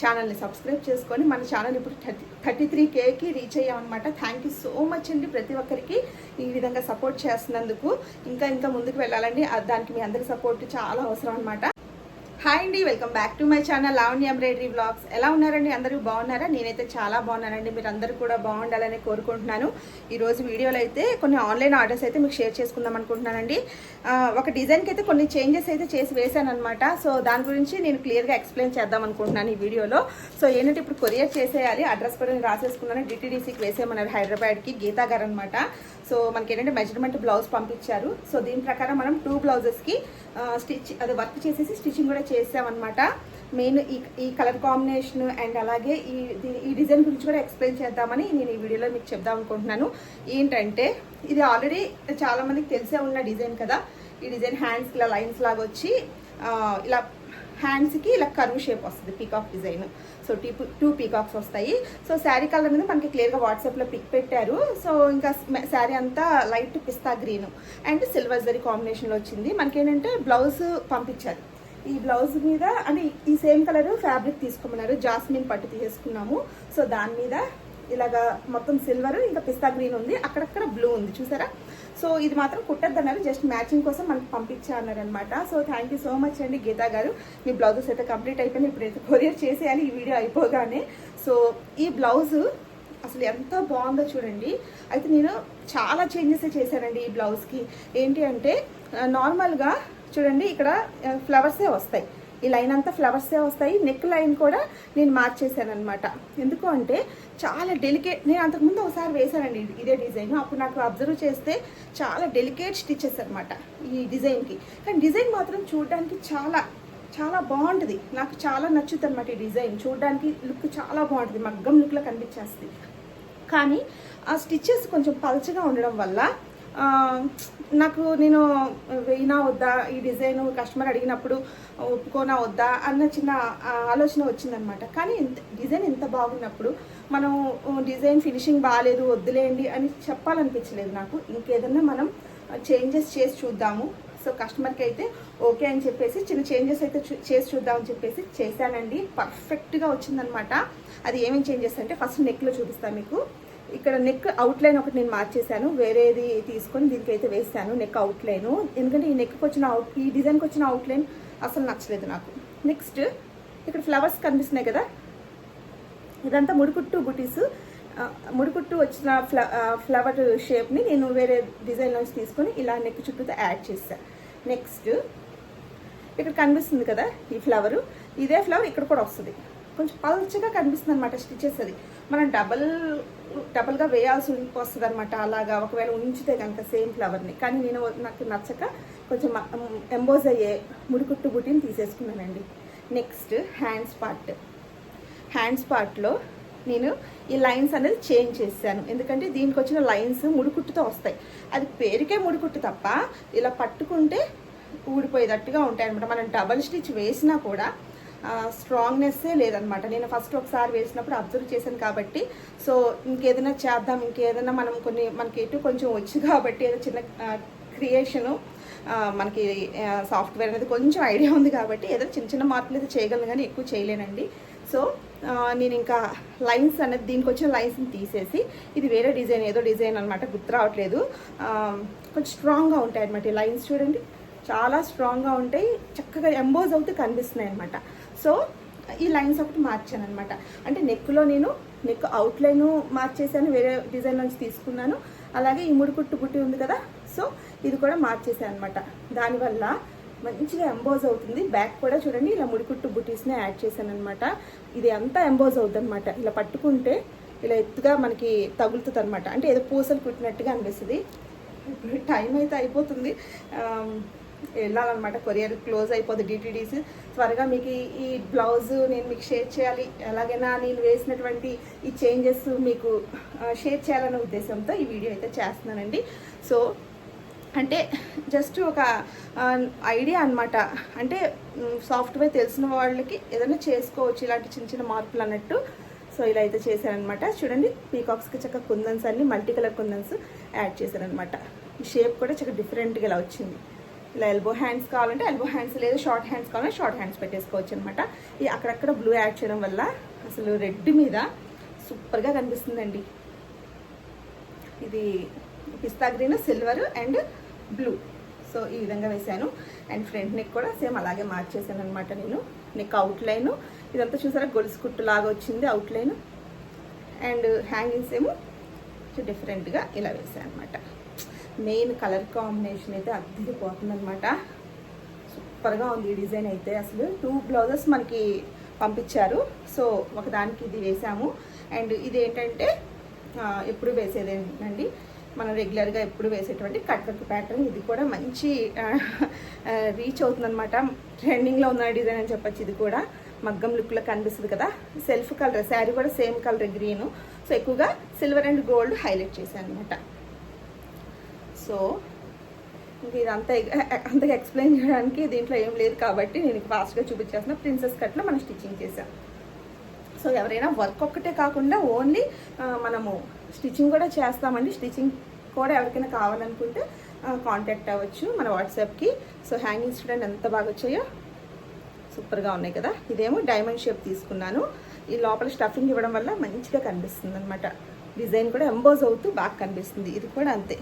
ఛానల్ని సబ్స్క్రైబ్ చేసుకొని మన ఛానల్ ఇప్పుడు 33Kకి రీచ్ అయ్యామన్నమాట. థ్యాంక్ యూ సో మచ్ అండి ప్రతి ఒక్కరికి ఈ విధంగా సపోర్ట్ చేస్తున్నందుకు. ఇంకా ముందుకు వెళ్ళాలండి, దానికి మీ అందరి సపోర్ట్ చాలా అవసరం అనమాట. హాయ్ అండి, welcome back to my channel Lavanya embroidery blogs. ఎలా ఉన్నారండి? అందరూ బాగున్నారా? నేనైతే చాలా బాగున్నానండి. మీరు అందరూ కూడా బాగుండాలని కోరుకుంటున్నాను. ఈరోజు వీడియోలో అయితే కొన్ని ఆన్లైన్ ఆర్డర్స్ అయితే మీకు షేర్ చేసుకుందాం అనుకుంటున్నానండి. ఒక డిజైన్కి అయితే కొన్ని చేంజెస్ అయితే చేసి వేసాను అనమాట. సో దాని గురించి నేను క్లియర్గా ఎక్స్ప్లెయిన్ చేద్దాం అనుకుంటున్నాను ఈ వీడియోలో. సో ఏంటంటే ఇప్పుడు కొరియర్ చేసేయాలి, అడ్రస్ కూడా నేను రాసేసుకున్నాను. డిటీడీసీకి వేసేయమన్నారు, హైదరాబాద్కి, గీతా గారు అనమాట. సో మనకి ఏంటంటే మెజర్మెంట్ బ్లౌజ్ పంపించారు. సో దీని ప్రకారం మనం 2 బ్లౌజెస్కి వర్క్ చేసేసి స్టిచ్చింగ్ కూడా చేసామన్నమాట. మెయిన్ ఈ కలర్ కాంబినేషన్ అండ్ అలాగే ఈ డిజైన్ గురించి కూడా ఎక్స్ప్లెయిన్ చేద్దామని నేను ఈ వీడియోలో మీకు చెప్దాం అనుకుంటున్నాను. ఏంటంటే ఇది ఆల్రెడీ చాలా మందికి తెలిసే ఉన్న డిజైన్ కదా. ఈ డిజైన్ హ్యాండ్స్కి ఇలా లైన్స్ లాగా వచ్చి ఇలా హ్యాండ్స్కి ఇలా కర్వ్ షేప్ వస్తుంది, పీకాక్ డిజైన్. సో 2 పీకాక్స్ వస్తాయి. సో శారీ కలర్ మీద మనకి క్లియర్గా వాట్సాప్లో పిక్ పెట్టారు. సో ఇంకా శారీ అంతా light pista green and silver zari కాంబినేషన్లో వచ్చింది. మనకేంటంటే బ్లౌజ్ పంపించారు. ఈ బ్లౌజ్ మీద అంటే ఈ సేమ్ కలర్ ఫ్యాబ్రిక్ తీసుకోమన్నారు, జాస్మిన్ పట్టు తీసుకున్నాము. సో దాని మీద ఇలాగా మొత్తం సిల్వర్ ఇంకా పిస్తా గ్రీన్ ఉంది, అక్కడక్కడ బ్లూ ఉంది, చూసారా. సో ఇది మాత్రం కుట్టద్దన్నారు, జస్ట్ మ్యాచింగ్ కోసం మనకి పంపించారన్నారు అనమాట. So thank you so much అండి గీతా గారు. మీ బ్లౌజెస్ అయితే కంప్లీట్ అయిపోయింది, ఇప్పుడైతే కొరియర్ చేసేయాలి ఈ వీడియో అయిపోగానే. సో ఈ బ్లౌజ్ అసలు ఎంత బాగుందో చూడండి. అయితే నేను చాలా చేంజెస్ చేశానండి ఈ బ్లౌజ్కి. ఏంటి అంటే నార్మల్గా చూడండి ఇక్కడ ఫ్లవర్సే వస్తాయి, ఈ లైన్ అంతా ఫ్లవర్సే వస్తాయి. నెక్ లైన్ కూడా నేను మార్చేసాను అనమాట. ఎందుకు అంటే చాలా డెలికేట్, నేను అంతకుముందు ఒకసారి వేసానండి ఇదే డిజైన్. అప్పుడు నాకు అబ్జర్వ్ చేస్తే చాలా డెలికేట్ స్టిచెస్ అనమాట ఈ డిజైన్కి. కానీ డిజైన్ మాత్రం చూడడానికి చాలా చాలా బాగుంటుంది, నాకు చాలా నచ్చుతుంది అనమాట. ఈ డిజైన్ చూడడానికి లుక్ చాలా బాగుంటుంది, మగ్గం లుక్లో కనిపించేస్తుంది. కానీ ఆ స్టిచెస్ కొంచెం పల్చగా ఉండడం వల్ల నేను వేయినా వద్దా ఈ డిజైన్, కస్టమర్ అడిగినప్పుడు ఒప్పుకోనా వద్దా అన్న చిన్న ఆలోచన వచ్చిందనమాట. కానీ డిజైన్ ఎంత బాగున్నప్పుడు మనం డిజైన్ ఫినిషింగ్ బాగాలేదు వద్దులేండి అని చెప్పాలనిపించలేదు నాకు. ఇంకేదన్నా మనం చేంజెస్ చేసి చూద్దాము. సో కస్టమర్కి అయితే ఓకే అని చెప్పేసి చిన్న చేంజెస్ అయితే చేసి చూద్దామని చెప్పేసి చేశానండి. పర్ఫెక్ట్గా వచ్చిందనమాట. అది ఏమేమి చేంజెస్ అంటే ఫస్ట్ నెక్లో చూపిస్తాను మీకు. ఇక్కడ నెక్ అవుట్లైన్ ఒకటి నేను మార్చేశాను, వేరేది తీసుకొని దీనికైతే వేసాను నెక్ అవుట్లైన్. ఎందుకంటే ఈ నెక్కి వచ్చిన ఈ డిజైన్కి వచ్చిన అవుట్లైన్ అసలు నచ్చలేదు నాకు. నెక్స్ట్ ఇక్కడ ఫ్లవర్స్ కనిపిస్తున్నాయి కదా, ఇదంతా ముడికుట్టు బుటీస్. ముడికుట్టు వచ్చిన ఫ్లవర్ షేప్ని నేను వేరే డిజైన్ నుంచి తీసుకొని ఇలా నెక్ చుట్టూతో యాడ్ చేశాను. నెక్స్ట్ ఇక్కడ కనిపిస్తుంది కదా ఈ ఫ్లవరు, ఇదే ఫ్లవర్ ఇక్కడ కూడా వస్తుంది. కొంచెం పల్చగా కనిపిస్తుంది అనమాట స్టిచెస్. అది మనం డబల్గా వేయాల్సి వస్తుంది అనమాట. అలాగా ఒకవేళ ఉంచితే కనుక సేమ్ ఫ్లవర్ని. కానీ నాకు నచ్చక కొంచెం ఎంబోజ్ అయ్యే ముడికుట్టు బుట్టిని తీసేసుకున్నానండి. నెక్స్ట్ హ్యాండ్స్ పార్ట్లో నేను ఈ లైన్స్ అనేది చేంజ్ చేశాను. ఎందుకంటే దీనికి వచ్చిన లైన్స్ ముడికుట్టుతో వస్తాయి. అది పేరుకే ముడికుట్టు తప్ప ఇలా పట్టుకుంటే ఊడిపోయేటట్టుగా ఉంటాయి అనమాట. మనం డబల్ స్టిచ్ వేసినా కూడా స్ట్రాంగ్నెస్సే లేదనమాట. నేను ఫస్ట్ ఒకసారి వేసినప్పుడు అబ్జర్వ్ చేశాను కాబట్టి. సో ఇంకేదైనా చేద్దాం, ఇంకేదైనా మనకి ఎటు కొంచెం వచ్చు కాబట్టి ఏదో చిన్న క్రియేషను, మనకి సాఫ్ట్వేర్ అనేది కొంచెం ఐడియా ఉంది కాబట్టి ఏదో చిన్న మార్పులు అయితే చేయగలను కానీ ఎక్కువ చేయలేనండి. సో నేను ఇంకా లైన్స్ అనేది దీనికి వచ్చిన లైన్స్ని తీసేసి ఇది వేరే డిజైన్, ఏదో డిజైన్ అనమాట, గుర్తు రావట్లేదు. కొంచెం స్ట్రాంగ్గా ఉంటాయి అనమాట ఈ లైన్స్. చూడండి చాలా స్ట్రాంగ్గా ఉంటాయి, చక్కగా ఎంబోజ్ అవుతూ కనిపిస్తున్నాయి అనమాట. సో ఈ లైన్స్ ఒకటి మార్చాను అనమాట. అంటే నెక్లో నేను నెక్ అవుట్లైను మార్చేసాను, వేరే డిజైన్ నుంచి తీసుకున్నాను. అలాగే ఈ ముడికుట్టు బుట్టి ఉంది కదా, సో ఇది కూడా మార్చేసాను అనమాట. దానివల్ల మంచిగా ఎంబోజ్ అవుతుంది. బ్యాక్ కూడా చూడండి ఇలా ముడికుట్టు బుటీస్నే యాడ్ చేశాను అనమాట. ఇది అంతా ఎంబోజ్ అవుతుంది అనమాట. ఇలా పట్టుకుంటే ఇలా ఎత్తుగా మనకి తగులుతుంది అనమాట. అంటే ఏదో పూసలు కుట్టినట్టుగా అనిపిస్తుంది. ఇప్పుడు టైం అయితే అయిపోతుంది, వెళ్ళాలన్నమాట. కొరియర్ క్లోజ్ అయిపోతుంది డిటీడీస్. త్వరగా మీకు ఈ బ్లౌజ్ నేను మీకు షేర్ చేయాలి, ఎలాగైనా నేను వేసినటువంటి ఈ చేంజెస్ మీకు షేర్ చేయాలనే ఉద్దేశంతో ఈ వీడియో అయితే చేస్తున్నానండి. సో అంటే జస్ట్ ఒక ఐడియా అనమాట. అంటే సాఫ్ట్వేర్ తెలిసిన వాళ్ళకి ఏదైనా చేసుకోవచ్చు ఇలాంటి చిన్న మార్పులు అన్నట్టు. సో ఇలా అయితే చేశానమాట. చూడండి పీకాక్స్కి చక్కగా కుందన్స్ అన్ని మల్టీ కలర్ కుందన్స్ యాడ్ చేశానమాట. ఈ షేప్ కూడా చక్కగా డిఫరెంట్గా ఇలా వచ్చింది. ఇలా ఎల్బో హ్యాండ్స్ కావాలంటే ఎల్బో హ్యాండ్స్, లేదు షార్ట్ హ్యాండ్స్ కావాలంటే షార్ట్ హ్యాండ్స్ పెట్టేసుకోవచ్చు అనమాట. ఈ అక్కడక్కడ బ్లూ యాడ్ చేయడం వల్ల అసలు రెడ్ మీద సూపర్గా కనిపిస్తుందండి. ఇది పిస్తా green, silver and blue. So ఈ విధంగా వేసాను. అండ్ ఫ్రంట్ నెక్ కూడా సేమ్ అలాగే మార్చేసాను అనమాట. నేను నెక్ అవుట్లైన్ ఇదంతా చూసారా గొలుసు కుట్టు లాగా వచ్చింది అవుట్లైన్. అండ్ హ్యాంగింగ్స్ ఏమో డిఫరెంట్గా ఇలా వేసాను అనమాట. మెయిన్ కలర్ కాంబినేషన్ అయితే అద్దిరిపోతుంది అనమాట. సూపర్గా ఉంది ఈ డిజైన్ అయితే. అసలు 2 బ్లౌజెస్ మనకి పంపించారు. సో ఒకదానికి ఇది వేసాము. అండ్ ఇది ఏంటంటే ఎప్పుడు వేసేదేంటండి, మనం రెగ్యులర్గా ఎప్పుడు వేసేటువంటి కట్ వర్క్ ప్యాటర్న్. ఇది కూడా మంచి రీచ్ అవుతుందన్నమాట. ట్రెండింగ్లో ఉన్న డిజైన్ అని చెప్పచ్చు. ఇది కూడా మగ్గం లుక్లో కనిపిస్తుంది కదా. సెల్ఫ్ కలర్, శారీ కూడా సేమ్ కలర్ గ్రీను. సో ఎక్కువగా సిల్వర్ అండ్ గోల్డ్ హైలైట్ చేశాను అనమాట. సో ఇంక ఇదంతా అంతగా ఎక్స్ప్లెయిన్ చేయడానికి దీంట్లో ఏం లేదు కాబట్టి నేను ఫాస్ట్గా చూపించేస్తున్నా. ప్రిన్సెస్ కట్లో మనం స్టిచ్చింగ్ చేసాం. సో ఎవరైనా వర్క్ ఒక్కటే కాకుండా ఓన్లీ మనము స్టిచ్చింగ్ కూడా చేస్తామండి. స్టిచ్చింగ్ కూడా ఎవరికైనా కావాలనుకుంటే కాంటాక్ట్ అవ్వచ్చు మన వాట్సాప్కి. సో హ్యాంగింగ్స్ చూడండి ఎంత బాగా వచ్చాయో, సూపర్గా ఉన్నాయి కదా. ఇదేమో డైమండ్ షేప్ తీసుకున్నాను. ఈ లోపల స్టఫింగ్ ఇవ్వడం వల్ల మంచిగా కనిపిస్తుంది అనమాట. డిజైన్ కూడా ఎంబోజ్ అవుతూ బాగా కనిపిస్తుంది. ఇది కూడా అంతే.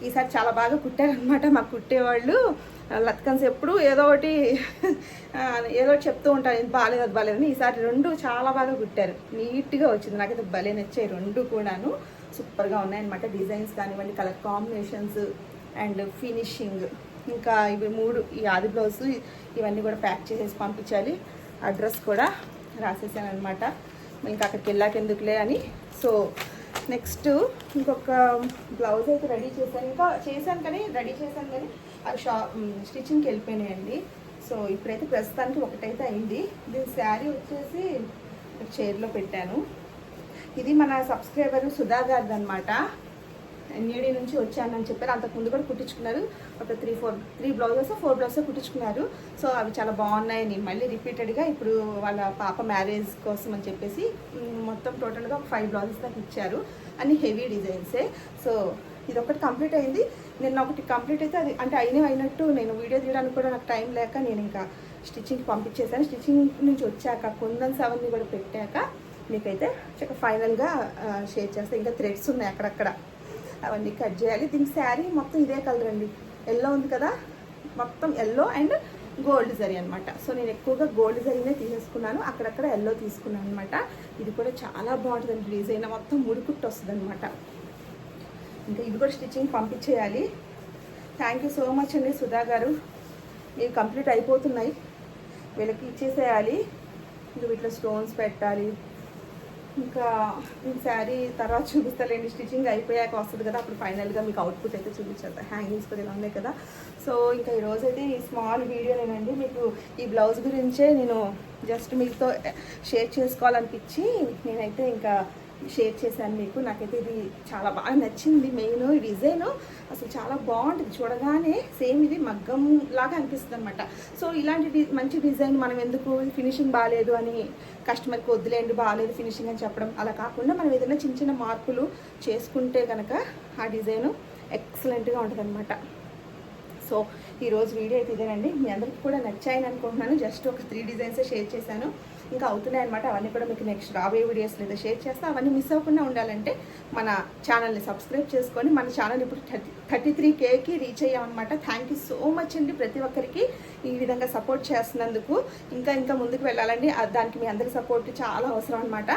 ఈసారి చాలా బాగా కుట్టారనమాట. మాకు కుట్టేవాళ్ళు లత్కన్స్ ఎప్పుడు ఏదో ఒకటి చెప్తూ ఉంటారు, ఇది బాగాలేదు అది బాగాలేదని. ఈసారి 2 చాలా బాగా కుట్టారు. నీట్గా వచ్చింది. నాకైతే భలే నచ్చాయి 2 కూడాను. సూపర్గా ఉన్నాయన్నమాట. డిజైన్స్ కానివ్వండి, కలర్ కాంబినేషన్స్ అండ్ ఫినిషింగ్. ఇంకా ఇవి 3 ఈ ఆది బ్లౌజ్ ఇవన్నీ కూడా ప్యాక్ చేసేసి పంపించాలి. అడ్రస్ కూడా రాసేసాను అనమాట. ఇంకా అక్కడికి వెళ్ళాక ఎందుకులే అని. సో నెక్స్ట్ ఇంకొక బ్లౌజ్ అయితే రెడీ చేశాను. ఇంకా చేశాను కానీ అవి స్టిచ్చింగ్కి వెళ్ళిపోయినాయండి. సో ఇప్పుడైతే ప్రస్తుతానికి ఒకటైతే అయింది. దీని శారీ వచ్చేసి చైర్లో పెట్టాను. ఇది మన సబ్స్క్రైబర్ సుధా గారిది అనమాట. ఎన్ఏడి నుంచి వచ్చానని చెప్పారు. అంతకుముందు కూడా కుట్టించుకున్నారు. ఒక 3 బ్లౌజెస్ 4 బ్లౌజెస్ కుట్టించుకున్నారు. సో అవి చాలా బాగున్నాయని మళ్ళీ రిపీటెడ్గా ఇప్పుడు వాళ్ళ పాప మ్యారేజ్ కోసం అని చెప్పేసి మొత్తం టోటల్గా 5 బ్లౌజెస్ దాకా ఇచ్చారు. అన్ని హెవీ డిజైన్సే. సో ఇది ఒకటి కంప్లీట్ అయింది. నిన్న ఒకటి కంప్లీట్ అయితే అది అంటే అయినట్టు నేను వీడియో తీయడానికి కూడా నాకు టైం లేక నేను ఇంకా స్టిచ్చింగ్కి పంపించేసాను. స్టిచ్చింగ్ నుంచి వచ్చాక కుందన్స్ అవన్నీ కూడా పెట్టాక మీకైతే చక్కగా ఫైనల్గా షేర్ చేస్తాను. ఇంకా థ్రెడ్స్ ఉన్నాయి అక్కడక్కడ, అవన్నీ కట్ చేయాలి. దీనికి శారీ మొత్తం ఇదే కలర్ అండి. ఎల్లో ఉంది కదా, మొత్తం ఎల్లో అండ్ గోల్డ్ జరీ అనమాట. సో నేను ఎక్కువగా గోల్డ్ జరీనే తీసేసుకున్నాను. అక్కడక్కడ ఎల్లో తీసుకున్నాను అనమాట. ఇది కూడా చాలా బాగుంటుందండి. డిజైన్ మొత్తం ముడికుట్టు వస్తుంది అనమాట. ఇంకా ఇది కూడా స్టిచ్చింగ్ పంపించేయాలి. థ్యాంక్ యూ సో మచ్ అండి సుధా గారు. ఇవి కంప్లీట్ అయిపోతున్నాయి. వీళ్ళకి ఇచ్చేసేయాలి. ఇంకా వీటిలో స్టోన్స్ పెట్టాలి. ఇంకా శారీ తర్వాత చూపిస్తాలేండి. స్టిచ్చింగ్ అయిపోయాక వస్తుంది కదా, అప్పుడు ఫైనల్గా మీకు అవుట్పుట్ అయితే చూపించేస్తా. హ్యాంగింగ్స్ కూడా ఇలా ఉన్నాయి కదా. సో ఇంకా ఈరోజు అయితే ఈ స్మాల్ వీడియోనేనండి. మీకు ఈ బ్లౌజ్ గురించే నేను జస్ట్ మీతో షేర్ చేసుకోవాలనిపించి నేనైతే ఇంకా షేర్ చేశాను మీకు. నాకైతే ఇది చాలా బాగా నచ్చింది. మెయిన్ ఈ డిజైన్ అసలు చాలా బాగుంటుంది. చూడగానే సేమ్ ఇది మగ్గం లాగా అనిపిస్తుంది అనమాట. సో ఇలాంటి మంచి డిజైన్ మనం ఎందుకు ఫినిషింగ్ బాగాలేదు అని కస్టమర్కి వద్దులేండి బాగాలేదు ఫినిషింగ్ అని చెప్పడం, అలా కాకుండా మనం ఏదైనా చిన్న చిన్న మార్పులు చేసుకుంటే కనుక ఆ డిజైన్ ఎక్సలెంట్గా ఉంటుంది అనమాట. సో ఈరోజు వీడియో అయితే ఇదేనండి. మీ అందరికీ కూడా నచ్చాయని అనుకుంటున్నాను. జస్ట్ ఒక 3 డిజైన్సే షేర్ చేశాను. ఇంకా అవుతున్నాయి అనమాట. అవన్నీ కూడా మీకు నెక్స్ట్ రాబోయే వీడియోస్ లేదా షేర్ చేస్తా. అవన్నీ మిస్ అవ్వకుండా ఉండాలంటే మన ఛానల్ని సబ్స్క్రైబ్ చేసుకొని, మన ఛానల్ ఇప్పుడు 33Kకి రీచ్ అయ్యామన్నమాట. థ్యాంక్ యూ సో మచ్ అండి ప్రతి ఒక్కరికి ఈ విధంగా సపోర్ట్ చేస్తున్నందుకు. ఇంకా ముందుకు వెళ్ళాలండి. దానికి మీ అందరి సపోర్ట్ చాలా అవసరం అనమాట.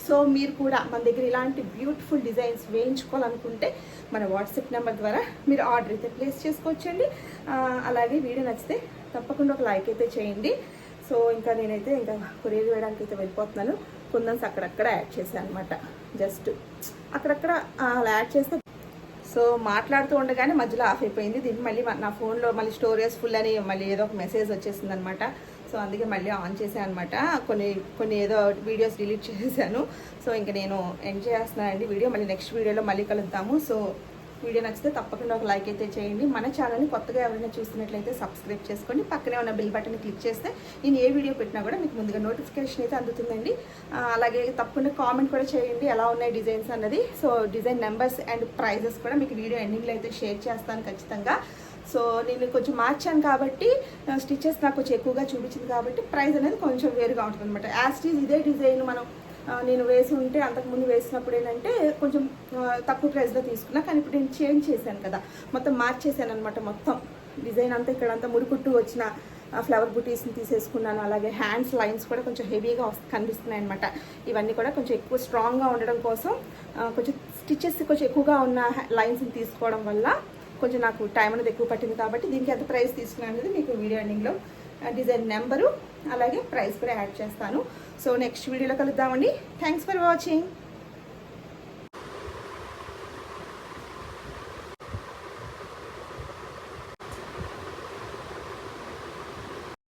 సో మీరు కూడా మన దగ్గర ఇలాంటి బ్యూటిఫుల్ డిజైన్స్ వేయించుకోవాలనుకుంటే మన వాట్సాప్ నెంబర్ ద్వారా మీరు ఆర్డర్ అయితే ప్లేస్ చేసుకోవచ్చండి. అలాగే వీడియో నచ్చితే తప్పకుండా ఒక లైక్ అయితే చేయండి. సో ఇంకా నేనైతే ఇంకా కొరియర్ వేయడానికి అయితే వెళ్ళిపోతున్నాను. కుందన్స్ అక్కడక్కడ యాడ్ చేశాను అనమాట. జస్ట్ అక్కడక్కడ అలా యాడ్ చేస్తే సో మాట్లాడుతూ ఉండగానే మధ్యలో ఆఫ్ అయిపోయింది. దీన్ని మళ్ళీ నా ఫోన్లో మళ్ళీ స్టోరేజ్ ఫుల్ అని మళ్ళీ ఏదో ఒక మెసేజ్ వచ్చేసింది అనమాట. సో అందుకే మళ్ళీ ఆన్ చేశాను అనమాట. కొన్ని ఏదో వీడియోస్ డిలీట్ చేసేసాను. సో ఇంకా నేను ఎండ్ చేస్తున్నానండి వీడియో. మళ్ళీ నెక్స్ట్ వీడియోలో మళ్ళీ కలుద్దాము. సో వీడియో నచ్చితే తప్పకుండా ఒక లైక్ అయితే చేయండి. మన ఛానల్ని కొత్తగా ఎవరైనా చూస్తున్నట్లయితే సబ్స్క్రైబ్ చేసుకోండి. పక్కనే ఉన్న బెల్ బటన్ క్లిక్ చేస్తే నేను ఏ వీడియో పెట్టినా కూడా మీకు ముందుగా నోటిఫికేషన్ అయితే అందుతుందండి. అలాగే తప్పకుండా కామెంట్ కూడా చేయండి ఎలా ఉన్నాయి డిజైన్స్ అన్నది. So design numbers and prizes కూడా మీకు వీడియో ఎండింగ్లో అయితే షేర్ చేస్తాను ఖచ్చితంగా. సో నేను కొంచెం మార్చాను కాబట్టి స్టిచెస్ నాకు కొంచెం ఎక్కువగా చూపించింది కాబట్టి ప్రైస్ అనేది కొంచెం వేరుగా ఉంటుంది అనమాట. యాస్టీజ్ ఇదే డిజైన్ మనం నేను వేసి ఉంటే అంతకుముందు వేసినప్పుడు ఏంటంటే కొంచెం తక్కువ ప్రైస్లో తీసుకున్నా, కానీ ఇప్పుడు నేను చేంజ్ చేశాను కదా, మొత్తం మార్చేసాను అనమాట. మొత్తం డిజైన్ అంతా ఇక్కడంతా మురుకుట్టు వచ్చిన ఫ్లవర్ బుటీస్ని తీసేసుకున్నాను. అలాగే హ్యాండ్స్ లైన్స్ కూడా కొంచెం హెవీగా కనిపిస్తున్నాయి అనమాట. ఇవన్నీ కూడా కొంచెం ఎక్కువ స్ట్రాంగ్గా ఉండడం కోసం కొంచెం స్టిచెస్ కొంచెం ఎక్కువగా ఉన్న లైన్స్ని తీసుకోవడం వల్ల కొంచెం నాకు టైం అనేది ఎక్కువ పట్టింది. కాబట్టి దీనికి ఎంత ప్రైస్ తీసుకున్నాను అనేది మీకు వీడియో ఎండింగ్లో డిజైన్ నెంబరు అలాగే ప్రైస్ కూడా యాడ్ చేస్తాను. సో నెక్స్ట్ వీడియోలో కలుద్దామండి. Thanks for watching.